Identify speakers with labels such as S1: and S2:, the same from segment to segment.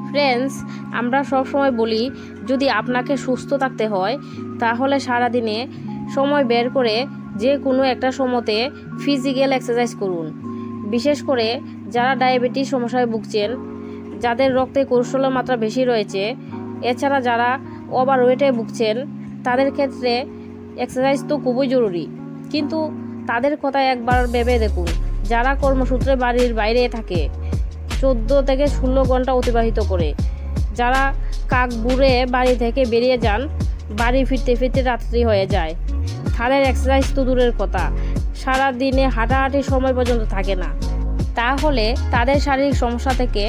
S1: Friends, আমরা সব সময় বলি যদি আপনাকে সুস্থ থাকতে হয় তাহলে সারাদিনে সময় বের করে যে কোনো একটা সময়তে ফিজিক্যাল এক্সারসাইজ করুন। বিশেষ করে যারা ডায়াবেটিস সমস্যায় ভুগছেন, যাদের রক্তে কোলেস্টেরলের মাত্রা বেশি রয়েছে, এছাড়া যারা ওভারওয়েটে ভুগছেন, তাদের ক্ষেত্রে এক্সারসাইজ তো খুবই জরুরি। কিন্তু তাদের কথা একবার ভেবে দেখুন, যারা কর্মসূত্রে বাড়ির বাইরে থাকে, 14 থেকে 16 ঘন্টা অতিবাহিত করে, যারা কাক বুড়ে বাড়ি থেকে বেরিয়ে যান, বাড়ি ফিরতে ফিরতে রাত্রি হয়ে যায়, তাদের এক্সারসাইজ তো দূরের কথা, সারা দিনে হাঁটাহাঁটির সময় পর্যন্ত থাকে না। তাহলে তাদের শারীরিক সমস্যা থেকে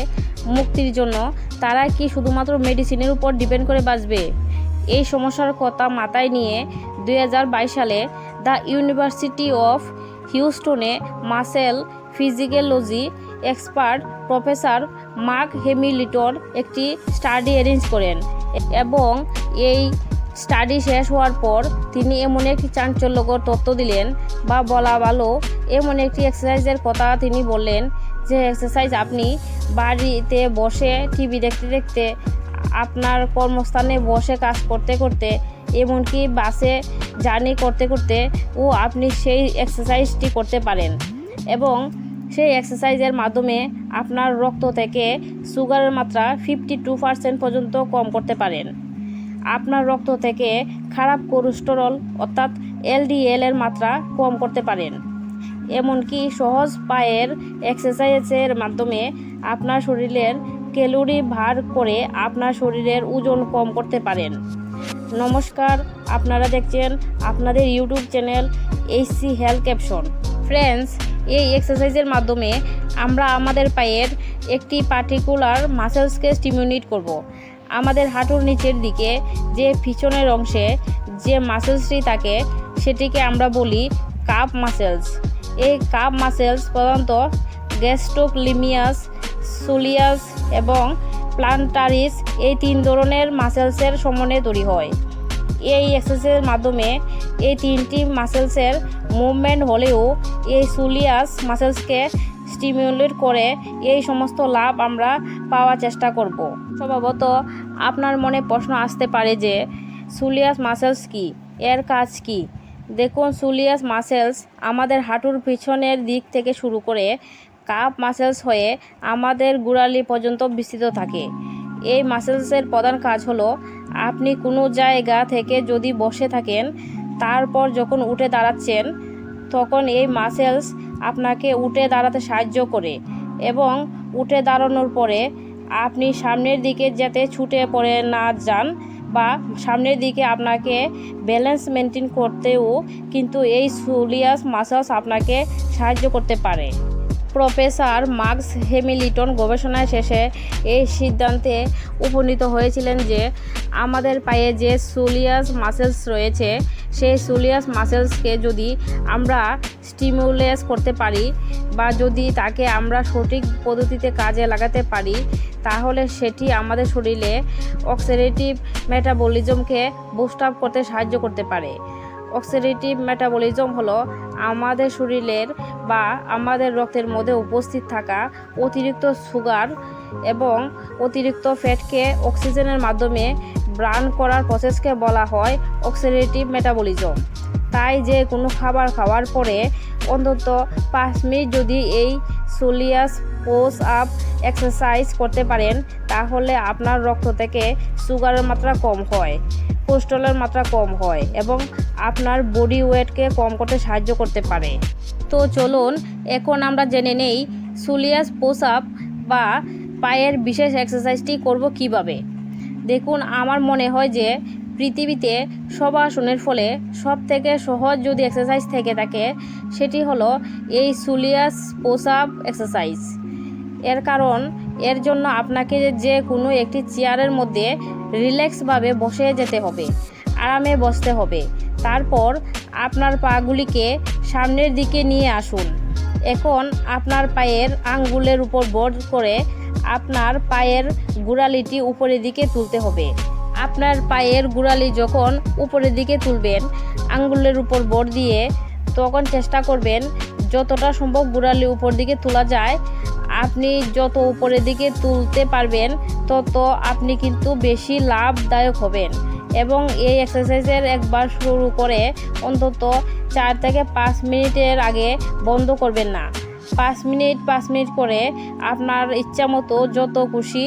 S1: মুক্তির জন্য তারা কি শুধুমাত্র মেডিসিনের উপর ডিপেন্ড করে বাঁচবে? এই সমস্যার কথা মাথায় নিয়ে 2022 সালে দ্য ইউনিভার্সিটি অফ হিউস্টনে muscle physiology expert professor Mark Hamilton একটি স্টাডি অ্যারেঞ্জ করেন এবং এই স্টাডি শেষ হওয়ার পর তিনি এমন একটি চাঞ্চল্যকর তথ্য দিলেন, বা বলা ভালো এমন একটি এক্সারসাইজের কথা তিনি বললেন, যে এক্সারসাইজ আপনি বাড়িতে বসে টিভি দেখতে দেখতে, আপনার কর্মস্থানে বসে কাজ করতে করতে, এমনকি বাসে জার্নি করতে করতে ও আপনি সেই এক্সারসাইজটি করতে পারেন এবং সেই এক্সারসাইজের মাধ্যমে আপনার রক্ত থেকে সুগারের মাত্রা 52% পর্যন্ত কম করতে পারেন। আপনার রক্ত থেকে খারাপ কোলেস্টেরল অর্থাৎ এলডিএল এর মাত্রা কম করতে পারেন। এমনকি সহজ পায়ের এক্সারসাইজের মাধ্যমে আপনার শরীরের ক্যালোরি ভার করে আপনার শরীরের ওজন কম করতে পারেন। নমস্কার, আপনারা দেখছেন আপনাদের YouTube channel HC health caption. Friends, এই এক্সারসাইজের মাধ্যমে আমরা আমাদের পায়ের একটি পার্টিকুলার মাসেলসকে স্টিমুলেট করব। আমাদের হাঁটুর নিচের দিকে যে পিছনের অংশে যে মাসেলসটি থাকে সেটিকে আমরা বলি কাপ মাসেলস। এই কাপ মাসেলস প্রধানত গ্যাস্ট্রোক্লিমিয়াস, সোলিয়াস এবং প্লান্টারিস এই 3 ধরনের মাসেলসের সমন্বয়ে তৈরি হয়। এই এক্সারসাইজের মাধ্যমে এই 3টি মাসেলসের মুভমেন্ট হলেও এই সোলিয়াস মাসেলসকে স্টিমুলেট করে এই সমস্ত লাভ আমরা পাওয়ার চেষ্টা করব। স্বভাবত আপনার মনে প্রশ্ন আসতে পারে যে সোলিয়াস মাসেলস কি, এর কাজ কি? দেখুন, সোলিয়াস মাসেলস আমাদের হাঁটুর পিছনের দিক থেকে শুরু করে কাপ মাসেলস হয়ে আমাদের গোড়ালি পর্যন্ত বিস্তৃত থাকে। এই মাসেলসের প্রধান কাজ হলো, আপনি কোনো জায়গা থেকে যদি বসে থাকেন, তারপর যখন উঠে দাঁড়াচ্ছেন, তখন এই মাসেলস আপনাকে উঠে দাঁড়াতে সাহায্য করে এবং উঠে দাঁড়ানোর পরে আপনি সামনের দিকে যাতে ছুটে পড়ে না যান বা সামনের দিকে আপনাকে ব্যালেন্স মেনটেন করতেও কিন্তু এই সোলিয়াস মাসেলস আপনাকে সাহায্য করতে পারে। প্রফেসর মার্ক হ্যামিল্টন গবেষণায় শেষে এই সিদ্ধান্তে উপনীত হয়েছিলেন যে আমাদের পায়ে যে সোলিয়াস মাসেলস রয়েছে, সেই সোলিয়াস মাসেলসকে যদি আমরা স্টিমুলেট করতে পারি বা যদি তাকে আমরা সঠিক পদ্ধতিতে কাজে লাগাতে পারি, তাহলে সেটি আমাদের শরীরে অক্সিডেটিভ মেটাবলিজমকে বুস্ট আপ করতে সাহায্য করতে পারে। অক্সিডেটিভ মেটাবলিজম হলো আমাদের শরীরের বা আমাদের রক্তের মধ্যে উপস্থিত থাকা অতিরিক্ত সুগার এবং অতিরিক্ত ফ্যাটকে অক্সিজেনের মাধ্যমে বার্ন করার প্রসেসকে বলা হয় অক্সিডেটিভ মেটাবলিজম। তাই যে কোনো খাবার খাওয়ার পরে অন্তত 5 মিনিট যদি এই সোলিয়াস পোজ আপ এক্সারসাইজ করতে পারেন, তাহলে আপনার রক্ত থেকে সুগারের মাত্রা কম হয়, কোলেস্টেরলের মাত্রা কম হয় এবং আপনার বডি ওয়েটকে কম করতে সাহায্য করতে পারে। তো চলুন এখন আমরা জেনে নেই সোলিয়াস পোজ আপ বা পায়ের বিশেষ এক্সারসাইজটি করব কিভাবে। দেখুন, আমার মনে হয় যে পৃথিবীতে সবাসনের ফলে সব থেকে সহজ যদি এক্সারসাইজ থেকে থাকে, সেটি হলো এই সোলিয়াস পোজ আপ এক্সারসাইজ। এর কারণ, এর জন্য আপনাকে যে কোনো একটি চেয়ারের মধ্যে রিল্যাক্সভাবে বসে যেতে হবে, আরামে বসতে হবে। তারপর আপনার পাগুলিকে সামনের দিকে নিয়ে আসুন। এখন আপনার পায়ের আঙ্গুলের উপর ভর করে আপনার পায়ের গোড়ালিটি উপরের দিকে তুলতে হবে। আপনার পায়ের গোড়ালি যখন উপরের দিকে তুলবেন আঙ্গুলের উপর ভর দিয়ে, তখন চেষ্টা করবেন যতটা সম্ভব গোড়ালি উপর দিকে তোলা যায় আপনি যত উপরের দিকে তুলতে পারবেন তত আপনি কিন্তু বেশি লাভদায়ক হবেন। এবং এই এক্সারসাইজের একবার শুরু করে অন্তত 4 থেকে 5 মিনিটের আগে বন্ধ করবেন না। 5 মিনিট করে আপনার ইচ্ছা মতো যত খুশি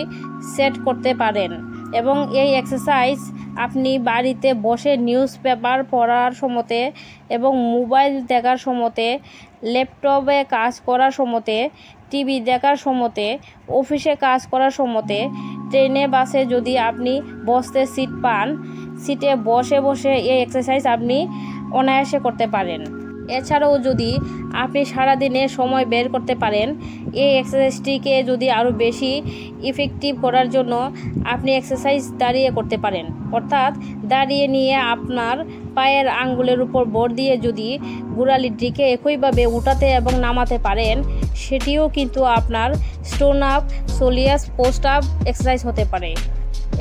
S1: সেট করতে পারেন। এবং এই এক্সারসাইজ আপনি বাড়িতে বসে নিউজ পেপার পড়ার সময়তে এবং মোবাইল দেখার সময়তে, ল্যাপটপে কাজ করার সময়তে, টিভি দেখার সময়তে, অফিসে কাজ করার সময়তে, ট্রেনে বাসে যদি আপনি বসতে সিট পান, সিটে বসে বসে এই এক্সারসাইজ আপনি অনায়াসে করতে পারেন। এছাড়াও যদি আপনি সারাদিনে সময় বের করতে পারেন, এই এক্সারসাইজটিকে যদি আরও বেশি ইফেক্টিভ করার জন্য আপনি এক্সারসাইজ দাঁড়িয়ে করতে পারেন। অর্থাৎ দাঁড়িয়ে নিয়ে আপনার পায়ের আঙ্গুলের উপর ভর দিয়ে যদি গোড়ালির দিকে একইভাবে উঠাতে এবং নামাতে পারেন, সেটিও কিন্তু আপনার stone up, soleus, post up exercise হতে পারে।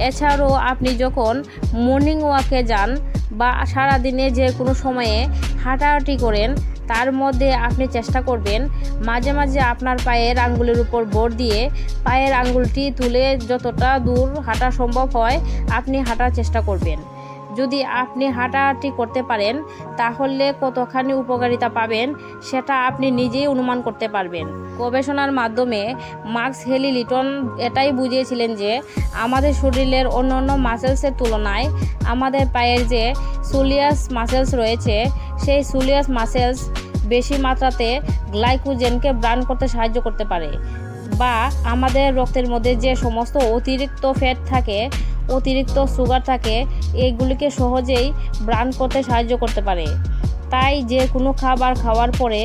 S1: এছাড়াও আপনি যখন মর্নিং ওয়াকে যান বা সারাদিনে যে কোনো সময়ে হাঁটাহাঁটি করেন, তার মধ্যে আপনি চেষ্টা করবেন মাঝে মাঝে আপনার পায়ের আঙ্গুলের উপর ভর দিয়ে পায়ের আঙ্গুলটি তুলে যতটা দূর হাঁটা সম্ভব হয় আপনি হাঁটার চেষ্টা করবেন। যদি আপনি হাঁটাহাঁটি করতে পারেন তাহলে কতখানি উপকারিতা পাবেন সেটা আপনি নিজেই অনুমান করতে পারবেন। গবেষণার মাধ্যমে মার্কস হেলি লিটন এটাই বুঝিয়েছিলেন যে আমাদের শরীরের অন্যান্য মাসেলসের তুলনায় আমাদের পায়ের যে সোলিয়াস মাসেলস রয়েছে, সেই সোলিয়াস মাসেলস বেশি মাত্রাতে গ্লাইকোজেনকে বার্ন করতে সাহায্য করতে পারে, বা আমাদের রক্তের মধ্যে যে সমস্ত অতিরিক্ত ফ্যাট থাকে, অতিরিক্ত সুগার থাকে, এইগুলিকে সহজেই বার্ন করতে সাহায্য করতে পারে। তাই যে কোনো খাবার খাওয়ার পরে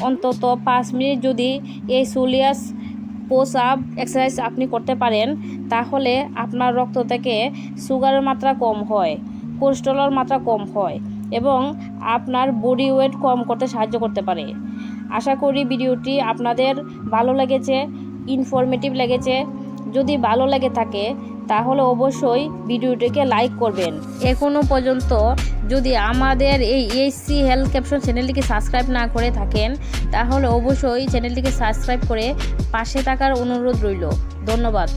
S1: অন্তত 5 মিনিট যদি এই সোলিয়াস পোস্ট আপ এক্সারসাইজ আপনি করতে পারেন, তাহলে আপনার রক্ত থেকে সুগারের মাত্রা কম হয়, কোলেস্টেরলের মাত্রা কম হয় এবং আপনার বডি ওয়েট কম করতে সাহায্য করতে পারে। আশা করি ভিডিওটি আপনাদের ভালো লেগেছে, ইনফরমেটিভ লেগেছে। যদি ভালো লেগে থাকে তাহলে অবশ্যই ভিডিওটিকে লাইক করবেন। এখনও পর্যন্ত যদি আমাদের এই এইচসি হেলথ ক্যাপশন চ্যানেলটিকে সাবস্ক্রাইব না করে থাকেন তাহলে অবশ্যই চ্যানেলটিকে সাবস্ক্রাইব করে পাশে থাকার অনুরোধ রইল। ধন্যবাদ।